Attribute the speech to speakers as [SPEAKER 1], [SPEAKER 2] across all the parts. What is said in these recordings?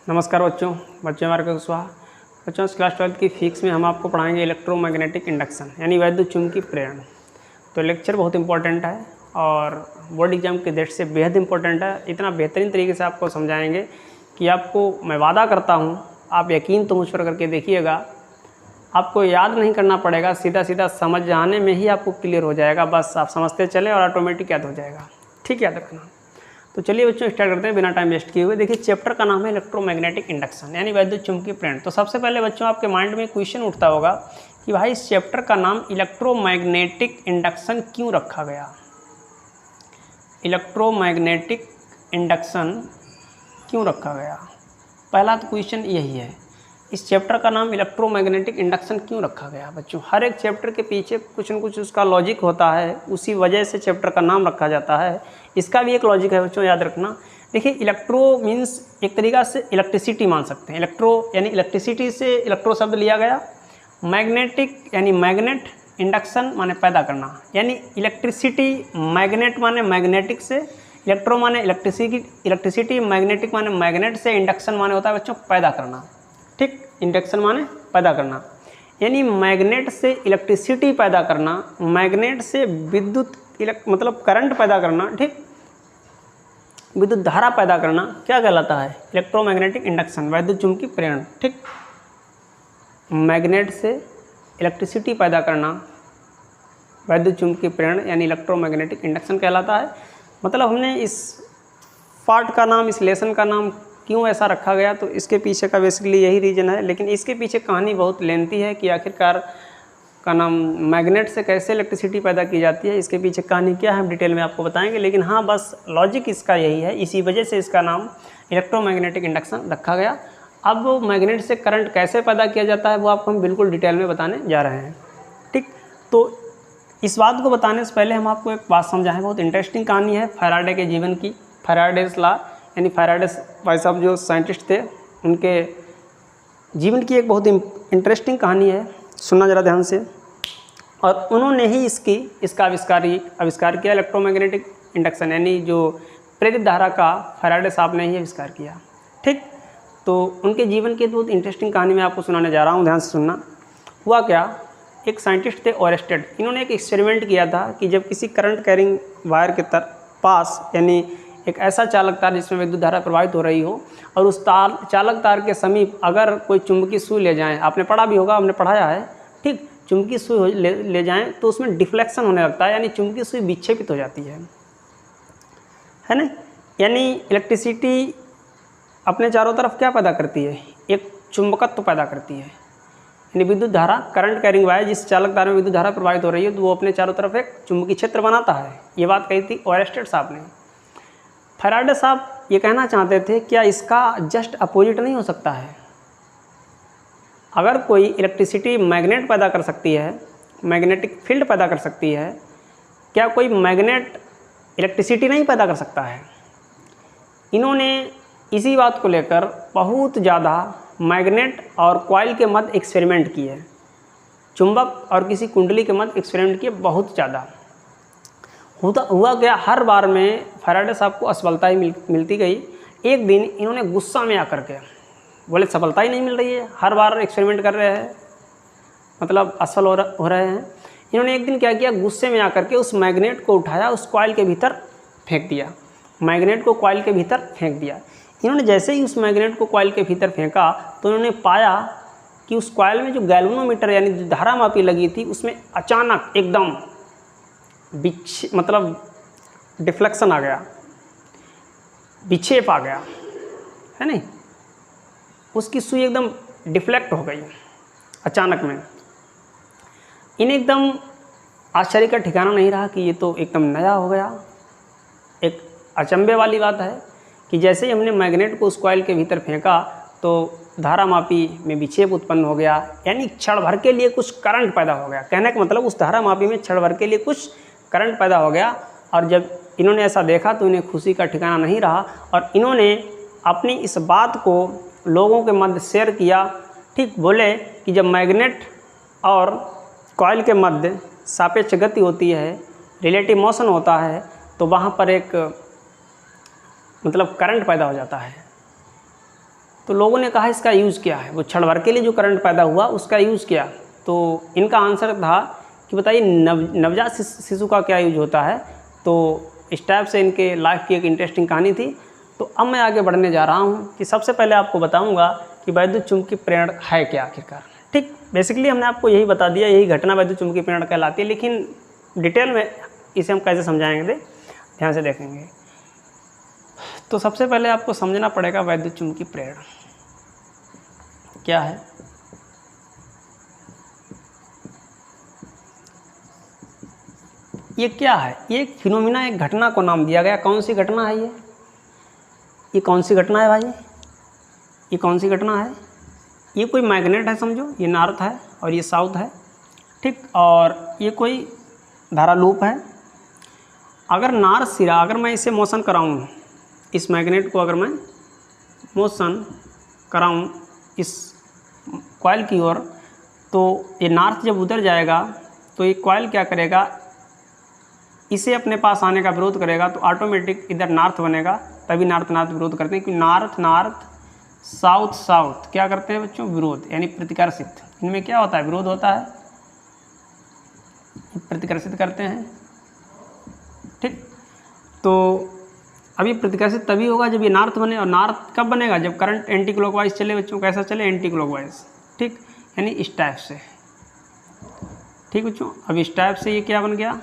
[SPEAKER 1] नमस्कार बच्चों हमारे का स्वाहा। बच्चों इस क्लास 12 की फिजिक्स में हम आपको पढ़ाएंगे इलेक्ट्रोमैग्नेटिक इंडक्शन यानी वैद्युत चुंबकीय प्रेरण। तो लेक्चर बहुत इंपॉर्टेंट है और बोर्ड एग्जाम के दृष्टि से बेहद इंपॉर्टेंट है। इतना बेहतरीन तरीके से आपको समझाएंगे कि आपको मैं वादा करता हूँ, आप यकीन तो मुझ पर करके देखिएगा, आपको याद नहीं करना पड़ेगा, सीधा सीधा समझ जाने में ही आपको क्लियर हो जाएगा। बस आप समझते चलें और ऑटोमेटिक याद हो जाएगा। ठीक, याद रखना। तो चलिए बच्चों स्टार्ट करते हैं बिना टाइम वेस्ट किए हुए। देखिए चैप्टर का नाम है इलेक्ट्रोमैग्नेटिक इंडक्शन यानी वैद्युत चुंबकीय प्रेरण। तो सबसे पहले बच्चों आपके माइंड में क्वेश्चन उठता होगा कि भाई इस चैप्टर का नाम इलेक्ट्रोमैग्नेटिक इंडक्शन क्यों रखा गया। इलेक्ट्रोमैग्नेटिक इंडक्शन क्यों रखा गया, पहला तो क्वेश्चन यही है। इस चैप्टर का नाम इलेक्ट्रोमैग्नेटिक इंडक्शन क्यों रखा गया। बच्चों हर एक चैप्टर के पीछे कुछ न कुछ उसका लॉजिक होता है, उसी वजह से चैप्टर का नाम रखा जाता है। इसका भी एक लॉजिक है बच्चों, याद रखना। देखिए इलेक्ट्रो मीन्स एक तरीक़ा से इलेक्ट्रिसिटी मान सकते हैं। इलेक्ट्रो यानी इलेक्ट्रिसिटी से इलेक्ट्रो शब्द लिया गया, मैग्नेटिक यानी मैग्नेट, इंडक्शन माने पैदा करना, यानी इलेक्ट्रिसिटी मैग्नेट माने मैग्नेटिक से, इलेक्ट्रो माने इलेक्ट्रिसिटी, मैग्नेटिक माने मैग्नेट से, इंडक्शन माने होता है बच्चों पैदा करना। ठीक, इंडक्शन माने पैदा करना, यानी मैग्नेट से इलेक्ट्रिसिटी पैदा करना, मैग्नेट से विद्युत मतलब करंट पैदा करना। ठीक, विद्युत धारा पैदा करना क्या कहलाता है, इलेक्ट्रोमैग्नेटिक इंडक्शन, वैद्युत चुंबकीय प्रेरण। ठीक, मैग्नेट से इलेक्ट्रिसिटी पैदा करना वैद्युत चुंबकीय प्रेरण यानी इलेक्ट्रोमैग्नेटिक इंडक्शन कहलाता है। मतलब हमने इस पार्ट का नाम, इस लेसन का नाम क्यों ऐसा रखा गया, तो इसके पीछे का बेसिकली यही रीज़न है। लेकिन इसके पीछे कहानी बहुत लेंथी है कि आखिरकार का नाम मैग्नेट से कैसे इलेक्ट्रिसिटी पैदा की जाती है, इसके पीछे कहानी क्या है हम डिटेल में आपको बताएंगे। लेकिन हाँ, बस लॉजिक इसका यही है, इसी वजह से इसका नाम इलेक्ट्रोमैग्नेटिक इंडक्शन रखा गया। अब मैग्नेट से करंट कैसे पैदा किया जाता है वो आपको हम बिल्कुल डिटेल में बताने जा रहे हैं। ठीक, तो इस बात को बताने से पहले हम आपको एक बात समझाएं, बहुत इंटरेस्टिंग कहानी है फैराडे के जीवन की। फैराडेस लॉ यानी फैराडेस भाई साहब जो साइंटिस्ट थे, उनके जीवन की एक बहुत इंटरेस्टिंग कहानी है, सुनना ज़रा ध्यान से। और उन्होंने ही इसका आविष्कार किया, इलेक्ट्रोमैग्नेटिक इंडक्शन यानी जो प्रेरित धारा का फैराडे साहब ने ही आविष्कार किया। ठीक, तो उनके जीवन की बहुत इंटरेस्टिंग कहानी मैं आपको सुनाने जा रहा हूँ, ध्यान से सुनना। हुआ क्या, एक साइंटिस्ट थे ओरेस्टेड, इन्होंने एक एक्सपेरिमेंट किया था कि जब किसी करंट कैरिंग वायर के पास यानी एक ऐसा चालक तार जिसमें विद्युत धारा प्रवाहित हो रही हो और उस चालक तार के समीप अगर कोई चुंबकीय सुई ले जाएं, आपने पढ़ा भी होगा, हमने पढ़ाया है। ठीक, चुंबकीय सुई ले जाएं तो उसमें डिफ्लेक्शन होने लगता है, यानी चुंबकीय सुई विक्षेपित हो जाती है ना। यानी इलेक्ट्रिसिटी अपने चारों तरफ क्या पैदा करती है, एक चुंबकत्व पैदा करती है, यानी विद्युत धारा, करंट कैरिंग वायर जिस चालक तार में विद्युत धारा प्रवाहित हो रही है तो वो अपने चारों तरफ एक चुंबकीय क्षेत्र बनाता है। ये बात कही थी ओरेस्टेड साहब ने। फैराडे साहब ये कहना चाहते थे क्या इसका जस्ट अपोजिट नहीं हो सकता है। अगर कोई इलेक्ट्रिसिटी मैग्नेट पैदा कर सकती है, मैग्नेटिक फील्ड पैदा कर सकती है, क्या कोई मैग्नेट इलेक्ट्रिसिटी नहीं पैदा कर सकता है। इन्होंने इसी बात को लेकर बहुत ज़्यादा मैग्नेट और कॉइल के मध्य एक्सपेरिमेंट किए, चुंबक और किसी कुंडली के मध्य एक्सपेरिमेंट किए बहुत ज़्यादा। हुआ क्या, हर बार में फैराडे साहब को असफलता ही मिलती गई। एक दिन इन्होंने गुस्सा में आकर के बोले सफलता ही नहीं मिल रही है, हर बार एक्सपेरिमेंट कर रहे हैं, मतलब असफल हो रहे हैं। इन्होंने एक दिन क्या किया, गुस्से में आकर के उस मैग्नेट को उठाया, उस कॉइल के भीतर फेंक दिया, मैग्नेट को कॉइल के भीतर फेंक दिया। इन्होंने जैसे ही उस मैग्नेट को कॉइल के भीतर फेंका तो इन्होंने पाया कि उस कॉइल में जो गैल्वेनोमीटर यानी जो धारा मापी लगी थी उसमें अचानक एकदम मतलब डिफ्लेक्शन आ गया, विक्षेप आ गया, है नहीं, उसकी सुई एकदम डिफ्लेक्ट हो गई अचानक में। इन्हें एकदम आश्चर्य का ठिकाना नहीं रहा कि ये तो एकदम नया हो गया। एक अचंभे वाली बात है कि जैसे ही हमने मैग्नेट को उस कॉइल के भीतर फेंका तो धारा मापी में विक्षेप उत्पन्न हो गया, यानी क्षण भर के लिए कुछ करंट पैदा हो गया। कहने का मतलब उस धारा मापी में क्षण भर के लिए कुछ करंट पैदा हो गया। और जब इन्होंने ऐसा देखा तो इन्हें खुशी का ठिकाना नहीं रहा और इन्होंने अपनी इस बात को लोगों के मध्य शेयर किया। ठीक, बोले कि जब मैग्नेट और कॉइल के मध्य सापेक्ष गति होती है, रिलेटिव मोशन होता है, तो वहाँ पर एक मतलब करंट पैदा हो जाता है। तो लोगों ने कहा इसका यूज़ क्या है, वो क्षण भर के लिए जो करंट पैदा हुआ उसका यूज़ क्या। तो इनका आंसर था कि बताइए नवजात शिशु का क्या यूज होता है। तो इस टाइप से इनके लाइफ की एक इंटरेस्टिंग कहानी थी। तो अब मैं आगे बढ़ने जा रहा हूँ कि सबसे पहले आपको बताऊँगा कि वैद्युत चुम्बकीय प्रेरण है क्या आखिरकार। ठीक, बेसिकली हमने आपको यही बता दिया, यही घटना वैद्युत चुम्बकीय प्रेरण कहलाती है, लेकिन डिटेल में इसे हम कैसे समझाएंगे ध्यान से देखेंगे। तो सबसे पहले आपको समझना पड़ेगा वैद्युत चुम्बकीय प्रेरण क्या है। ये क्या है, ये एक फिनोमिना, एक घटना को नाम दिया गया। कौन सी घटना है ये कौन सी घटना है भाई, ये कौन सी घटना है। ये कोई मैग्नेट है समझो, ये नॉर्थ है और ये साउथ है, ठीक। और ये कोई धारा लूप है। अगर नॉर्थ सिरा, अगर मैं इसे मोशन कराऊँ, इस मैग्नेट को अगर मैं मोशन कराऊँ इस कॉइल की ओर, तो ये नॉर्थ जब उधर जाएगा तो ये कॉइल क्या करेगा, इसे अपने पास आने का विरोध करेगा। तो ऑटोमेटिक इधर नॉर्थ बनेगा, तभी नॉर्थ विरोध करते हैं, क्योंकि नॉर्थ साउथ क्या करते हैं बच्चों, विरोध यानी प्रतिकर्षित। इनमें क्या होता है, विरोध होता है, प्रतिकर्षित करते हैं, ठीक। तो अभी प्रतिकर्षित तभी होगा जब ये नॉर्थ बने। और नॉर्थ कब बनेगा, जब करंट एंटी क्लॉकवाइज चले बच्चों। कैसा चले, एंटी क्लॉकवाइज, ठीक, यानी इस टाइप से, ठीक बच्चों। अब इस टाइप से ये क्या बन गया,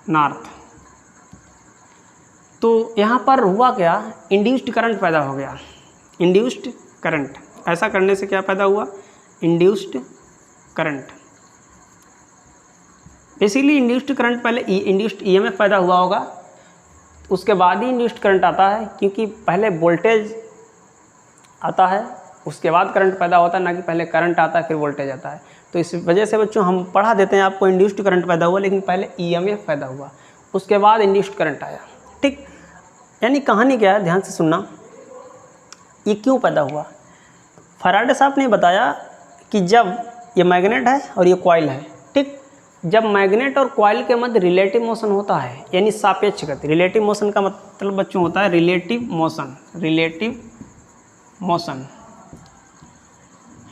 [SPEAKER 1] नॉर्थ। तो यहाँ पर हुआ क्या, इंड्यूस्ड करंट पैदा हो गया, इंड्यूस्ड करंट। ऐसा करने से क्या पैदा हुआ, induced current. Basically induced current पहले इंड्यूस्ड ईएमएफ पैदा हुआ होगा, उसके बाद ही इंड्यूस्ड करंट आता है, क्योंकि पहले वोल्टेज आता है उसके बाद करंट पैदा होता है, ना कि पहले करंट आता है फिर वोल्टेज आता है। तो इस वजह से बच्चों हम पढ़ा देते हैं आपको, इंड्यूस्ड करंट पैदा हुआ, लेकिन पहले ईएमएफ पैदा हुआ, उसके बाद इंड्यूस्ड करंट आया, ठीक। यानी कहानी क्या है, ध्यान से सुनना। ये क्यों पैदा हुआ, फैराडे साहब ने बताया कि जब ये मैग्नेट है और ये कॉइल है, ठीक, जब मैग्नेट और कॉइल के मध्य रिलेटिव मोशन होता है, यानी सापेक्ष गति। रिलेटिव मोशन का मतलब बच्चों होता है relative motion, relative motion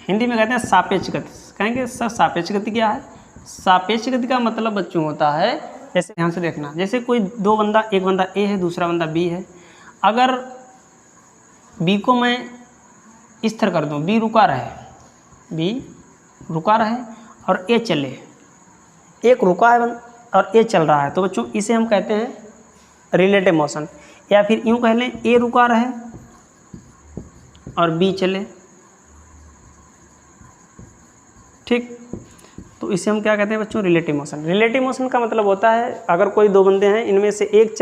[SPEAKER 1] Hindi में कहते हैं सापेक्ष गति। कहेंगे सर सापेक्ष गति क्या है, सापेक्ष गति का मतलब बच्चों होता है, जैसे ध्यान से देखना, जैसे कोई दो बंदा, एक बंदा ए है दूसरा बंदा बी है। अगर बी को मैं इस तरह कर दूं, बी रुका रहे और ए चले, एक रुका है और ए चल रहा है, तो बच्चों इसे हम कहते हैं रिलेटिव मोशन। या फिर यूँ कह लें, ए रुका रहे और बी चले, ठीक, तो इसे हम क्या कहते हैं बच्चों, रिलेटिव मोशन। रिलेटिव मोशन का मतलब होता है अगर कोई दो बंदे हैं, इनमें से एक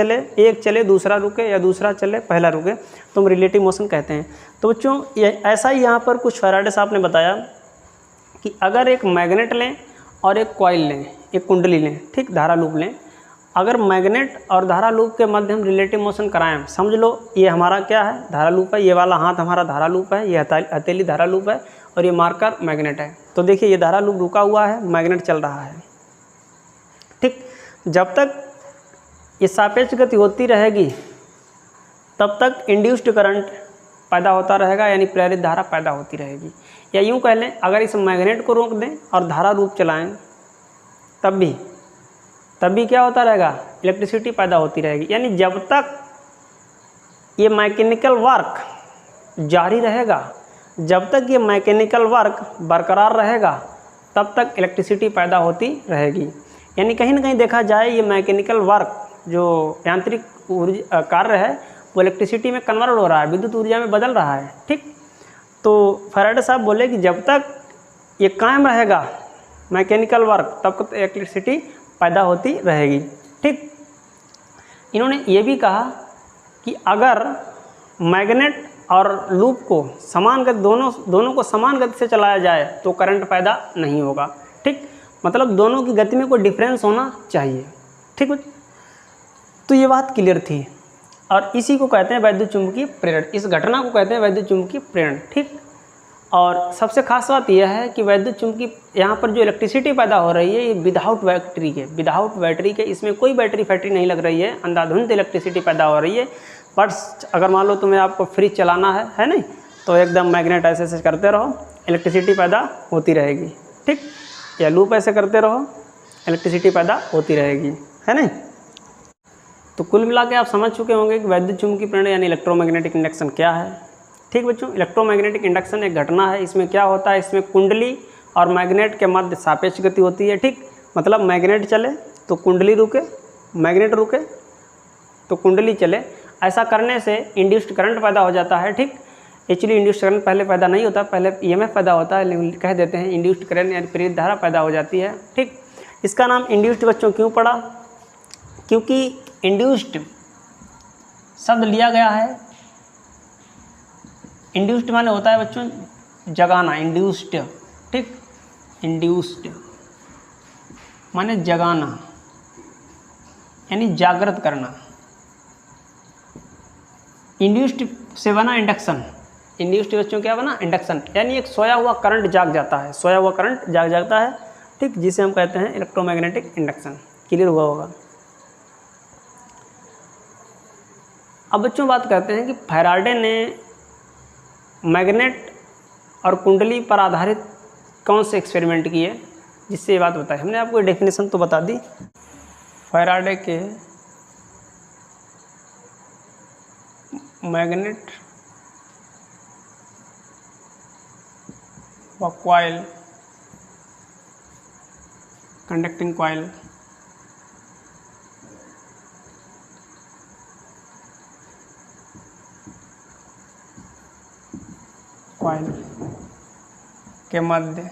[SPEAKER 1] चले दूसरा रुके, या दूसरा चले पहला रुके, तो हम रिलेटिव मोशन कहते हैं। तो बच्चों ऐसा ही यहाँ पर कुछ फैराडे साहब ने बताया कि अगर एक मैग्नेट लें और एक कॉइल लें, एक कुंडली लें, ठीक, धारा लूप लें, अगर मैग्नेट और धारा लूप के मध्य हम रिलेटिव मोशन कराएं, समझ लो ये हमारा क्या है, धारा लूप है, ये वाला हाथ हमारा धारा लूप है, ये हथेली धारा लूप है और ये मार्कर मैग्नेट है। तो देखिए ये धारा लूप रुका हुआ है, मैग्नेट चल रहा है, ठीक। जब तक ये सापेक्ष गति होती रहेगी तब तक इंड्यूस्ड करंट पैदा होता रहेगा, यानी प्रेरित धारा पैदा होती रहेगी। या यूँ कह लें, अगर इस मैग्नेट को रोक दें और धारा लूप चलाएं, तब भी क्या होता रहेगा, इलेक्ट्रिसिटी पैदा होती रहेगी। यानी जब तक ये मैकेनिकल वर्क जारी रहेगा, जब तक ये मैकेनिकल वर्क बरकरार रहेगा, तब तक इलेक्ट्रिसिटी पैदा होती रहेगी। यानी कहीं ना कहीं देखा जाए, ये मैकेनिकल वर्क जो यांत्रिक ऊर्जा कार्य है वो इलेक्ट्रिसिटी में कन्वर्ट हो रहा है, विद्युत ऊर्जा में बदल रहा है, ठीक। तो फैराडे साहब बोले कि जब तक ये कायम रहेगा मैकेनिकल वर्क, तब तक इलेक्ट्रिसिटी पैदा होती रहेगी, ठीक। इन्होंने ये भी कहा कि अगर मैग्नेट और लूप को समान गति, दोनों को समान गति से चलाया जाए तो करंट पैदा नहीं होगा, ठीक। मतलब दोनों की गति में कोई डिफरेंस होना चाहिए, ठीक। तो ये बात क्लियर थी, और इसी को कहते हैं वैद्युत चुम्बकीय प्रेरण। इस घटना को कहते हैं वैद्युत चुम्बकीय प्रेरण, ठीक। और सबसे खास बात यह है कि वैद्युत चुम्बकीय यहाँ पर जो इलेक्ट्रिसिटी पैदा हो रही है, ये विदाउट बैटरी के, इसमें कोई बैटरी फैटरी नहीं लग रही है, अंधाधुंध इलेक्ट्रिसिटी पैदा हो रही है। बट अगर मान लो तुम्हें आपको फ्रिज चलाना है नहीं, तो एकदम मैग्नेट ऐसे ऐसे करते रहो, इलेक्ट्रिसिटी पैदा होती रहेगी, ठीक। या लूप ऐसे करते रहो, इलेक्ट्रिसिटी पैदा होती रहेगी, है नहीं। तो कुल मिला के आप समझ चुके होंगे कि वैद्युत चुम्बकीय प्रेरण यानी इलेक्ट्रोमैग्नेटिक इंडक्शन क्या है। ठीक बच्चों, इलेक्ट्रोमैग्नेटिक इंडक्शन एक घटना है। इसमें क्या होता है, इसमें कुंडली और मैग्नेट के मध्य सापेक्ष गति होती है, ठीक। मतलब मैग्नेट चले तो कुंडली रुके, मैग्नेट रुके तो कुंडली चले। ऐसा करने से इंड्यूस्ड करंट पैदा हो जाता है, ठीक। एक्चुअली इंड्यूस्ड करंट पहले पैदा नहीं होता, पहले ईएमएफ पैदा होता है, लेकिन कह देते हैं इंड्यूस्ड करंट यानी प्रेरित धारा पैदा हो जाती है, ठीक। इसका नाम इंड्यूस्ड बच्चों क्यों पड़ा, क्योंकि इंड्यूस्ड शब्द लिया गया है, इंड्यूस्ड माने होता है बच्चों जगाना, इंड्यूस्ड, ठीक। इंड्यूस्ड माने जगाना यानी जागृत करना। इंड्यूस्ड से बना इंडक्शन, इंड्यूस्ड बच्चों क्या बना, इंडक्शन, यानी एक सोया हुआ करंट जाग जाता है, सोया हुआ करंट जाग जाता है, ठीक, जिसे हम कहते हैं इलेक्ट्रोमैग्नेटिक इंडक्शन। क्लियर हुआ होगा। अब बच्चों बात करते हैं कि फैराडे ने मैग्नेट और कुंडली पर आधारित कौन से एक्सपेरिमेंट किए जिससे ये बात बताई। हमने आपको डेफिनेशन तो बता दी। फैराडे के मैग्नेट व कॉइल, कंडक्टिंग कॉइल के मध्य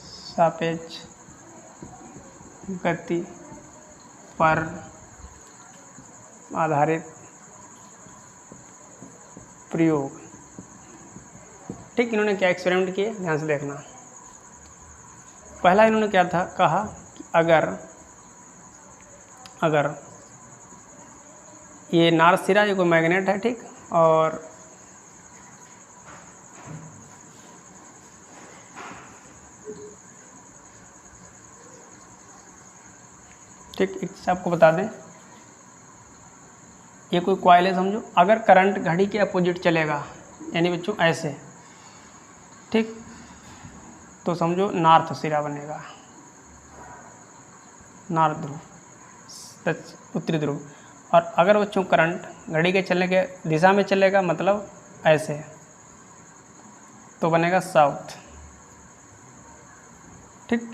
[SPEAKER 1] सापेक्ष गति पर आधारित प्रयोग, ठीक। इन्होंने क्या एक्सपेरिमेंट किए, ध्यान से देखना। पहला इन्होंने क्या था, कहा कि अगर ये नार्थ सिरा, ये कोई मैग्नेट है, ठीक, और ठीक, एक चीज़ आपको बता दें, ये कोई कॉइल है समझो। अगर करंट घड़ी के अपोजिट चलेगा यानी बच्चों ऐसे, ठीक, तो समझो नॉर्थ सिरा बनेगा, नॉर्थ ध्रुव, उत्तरी ध्रुव। और अगर बच्चों करंट घड़ी के चलने के दिशा में चलेगा मतलब ऐसे, तो बनेगा साउथ, ठीक।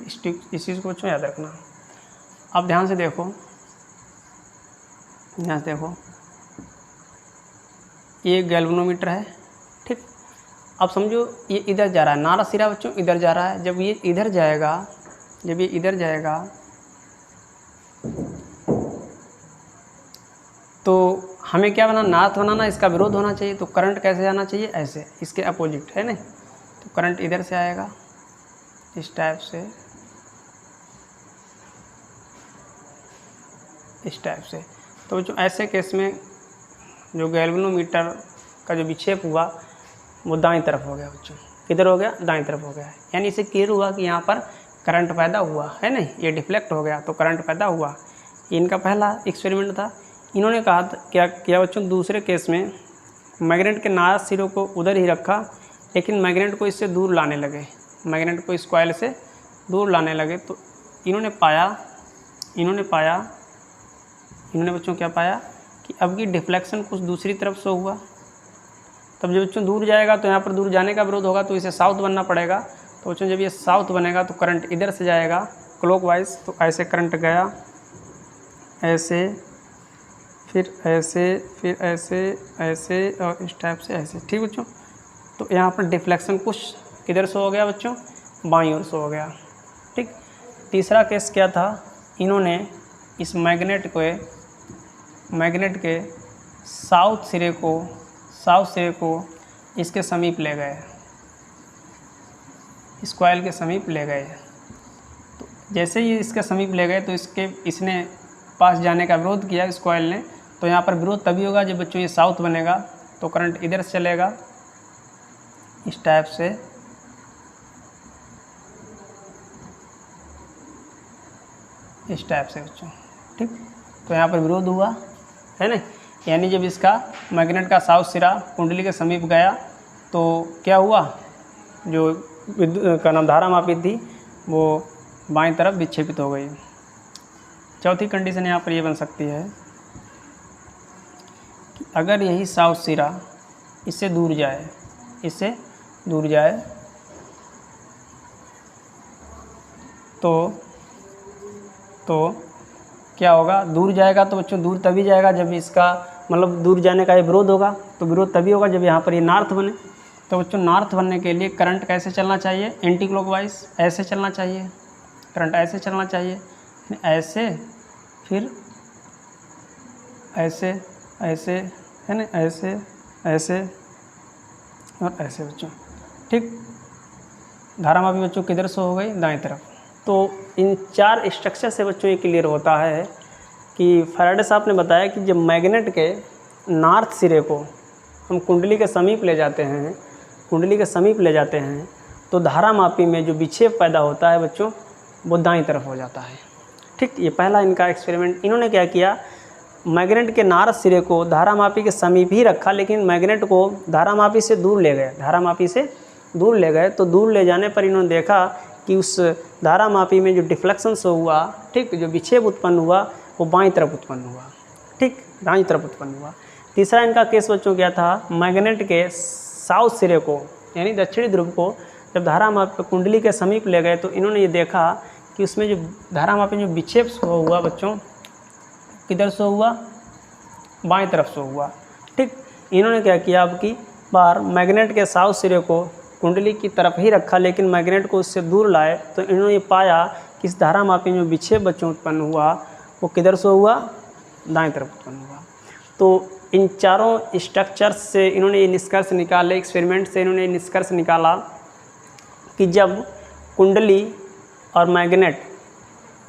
[SPEAKER 1] इस चीज़ को बच्चों याद रखना। अब ध्यान से देखो, ध्यान से देखो, ये गैल्वेनोमीटर है, ठीक। अब समझो ये इधर जा रहा है, नारा सिरा बच्चों इधर जा रहा है। जब ये इधर जाएगा, जब ये इधर जाएगा तो हमें क्या बनाना, नार्थ बनाना, इसका विरोध होना चाहिए। तो करंट कैसे जाना चाहिए, ऐसे, इसके अपोजिट, है नहीं। तो करंट इधर से आएगा इस टाइप से, इस टाइप से। तो जो ऐसे केस में जो गैल्वेनोमीटर का जो विक्षेप हुआ वो दाईं तरफ हो गया बच्चों। किधर हो गया, दाईं तरफ हो गया। यानी इसे क्लियर हुआ कि यहाँ पर करंट पैदा हुआ, है नहीं, ये डिफ्लेक्ट हो गया तो करंट पैदा हुआ। इनका पहला एक्सपेरिमेंट था। इन्होंने कहा क्या किया बच्चों, दूसरे केस में मैग्नेट के नार्थ सिरों को उधर ही रखा, लेकिन मैग्नेट को इससे दूर लाने लगे, मैग्नेट को इस कॉइल से दूर लाने लगे। तो इन्होंने बच्चों क्या पाया कि अब की डिफ्लेक्शन कुछ दूसरी तरफ से हुआ। तब जब बच्चों दूर जाएगा तो यहाँ पर दूर जाने का विरोध होगा, तो इसे साउथ बनना पड़ेगा। तो बच्चों जब ये साउथ बनेगा तो करंट इधर से जाएगा क्लॉकवाइज। तो ऐसे करंट गया, ऐसे, फिर ऐसे, फिर ऐसे, ऐसे और इस टाइप से ऐसे, ठीक बच्चों। तो यहाँ पर डिफ्लेक्शन कुछ किधर से हो गया बच्चों, बाईं ओर से हो गया, ठीक। तीसरा केस क्या था, इन्होंने इस मैग्नेट के साउथ सिरे को इसके समीप ले गए, इस कॉइल के समीप ले गए। तो जैसे ही इसके समीप ले गए तो इसने पास जाने का विरोध किया इस कॉइल ने। तो यहाँ पर विरोध तभी होगा जब बच्चों ये साउथ बनेगा, तो करंट इधर से चलेगा इस टाइप से, इस टाइप से बच्चों, ठीक। तो यहाँ पर विरोध हुआ, है ना। यानी जब इसका मैग्नेट का साउथ सिरा कुंडली के समीप गया तो क्या हुआ, जो विद्युत का नाम धारा मापी थी वो बाईं तरफ विक्षेपित हो गई। चौथी कंडीशन यहाँ पर ये बन सकती है कि अगर यही साउथ सिरा इससे दूर जाए तो क्या होगा, दूर जाएगा तो बच्चों दूर तभी जाएगा जब इसका मतलब दूर जाने का ये विरोध होगा, तो विरोध तभी होगा जब यहाँ पर ये नॉर्थ बने। तो बच्चों नॉर्थ बनने के लिए करंट कैसे चलना चाहिए, एंटी क्लॉकवाइज ऐसे चलना चाहिए, करंट ऐसे चलना चाहिए, ऐसे फिर ऐसे ऐसे है ना, ऐसे ऐसे और ऐसे बच्चों। ठीक, धारा मापी बच्चों किधर से हो गई, दाएं तरफ। तो इन 4 स्ट्रक्चर से बच्चों ये क्लियर होता है कि फैराडे साहब ने बताया कि जब मैग्नेट के नॉर्थ सिरे को हम कुंडली के समीप ले जाते हैं तो धारा मापी में जो विक्षेप पैदा होता है बच्चों वो दाईं तरफ हो जाता है। ठीक, ये पहला इनका एक्सपेरिमेंट। इन्होंने क्या किया, मैग्नेट के नॉर्थ सिरे को धारा मापी के समीप ही रखा, लेकिन मैग्नेट को धारा मापी से दूर ले गए। तो दूर ले जाने पर इन्होंने देखा कि उस धारा मापी में जो डिफ्लेक्शन हुआ, ठीक, जो विक्षेप उत्पन्न हुआ वो बाईं तरफ उत्पन्न हुआ। ठीक, दाईं तरफ उत्पन्न हुआ। तीसरा इनका केस बच्चों क्या था, मैग्नेट के साउथ सिरे को यानी दक्षिणी ध्रुव को जब धारा मापी कुंडली के समीप ले गए तो इन्होंने ये देखा कि उसमें जो धारा मापी जो विक्षेप हुआ बच्चों किधर से हुआ, बाईं तरफ से हुआ। ठीक, इन्होंने क्या किया, अब की बार मैग्नेट के साउथ सिरे को कुंडली की तरफ ही रखा, लेकिन मैग्नेट को उससे दूर लाए तो इन्होंने ये पाया कि इस धारा मापी में विक्षेप बच्चों उत्पन्न हुआ वो किधर से हुआ, दाएं तरफ उत्पन्न हुआ। तो इन चारों स्ट्रक्चर्स से इन्होंने ये निष्कर्ष निकाले, एक्सपेरिमेंट से इन्होंने ये निष्कर्ष निकाला कि जब कुंडली और मैग्नेट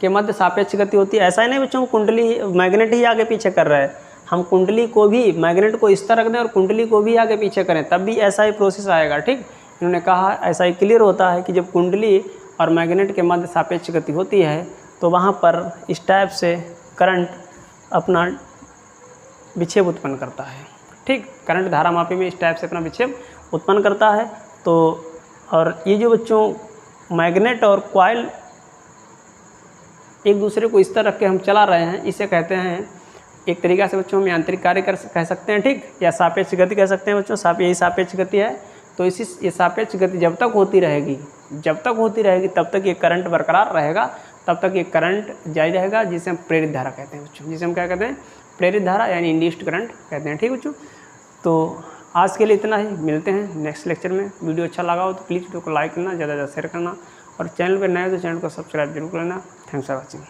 [SPEAKER 1] के मध्य सापेक्ष गति होती है, ऐसा ही नहीं बच्चों कुंडली मैग्नेट ही आगे पीछे कर रहा है, हम कुंडली को भी मैग्नेट को इस तरह रख दें और कुंडली को भी आगे पीछे करें तब भी ऐसा ही प्रोसेस आएगा। ठीक, इन्होंने कहा ऐसा ही क्लियर होता है कि जब कुंडली और मैग्नेट के मध्य सापेक्ष गति होती है तो वहाँ पर इस टाइप से करंट अपना विक्षेप उत्पन्न करता है। ठीक, करंट धारा मापी में इस टाइप से अपना विक्षेप उत्पन्न करता है। तो और ये जो बच्चों मैग्नेट और कॉइल एक दूसरे को इस तरह रख के हम चला रहे हैं, इसे कहते हैं एक तरीक़ा से बच्चों हम यांत्रिक कार्य कह सकते हैं। ठीक, या सापेक्ष गति कह सकते हैं बच्चों, यही सापेक्ष गति है। तो ये सापेक्ष गति जब तक होती रहेगी तब तक ये करंट बरकरार रहेगा, तब तक ये करंट जारी रहेगा, जिसे हम प्रेरित धारा कहते हैं बच्चों, जिसे हम क्या कहते हैं, प्रेरित धारा यानी इंड्यूस्ड करंट कहते हैं। ठीक बच्चों, तो आज के लिए इतना ही, मिलते हैं नेक्स्ट लेक्चर में। वीडियो अच्छा लगा हो तो प्लीज़ वीडियो को लाइक करना, ज़्यादा से ज़्यादा शेयर करना और चैनल पर नए हो तो चैनल को सब्सक्राइब जरूर करना। Thanks for watching.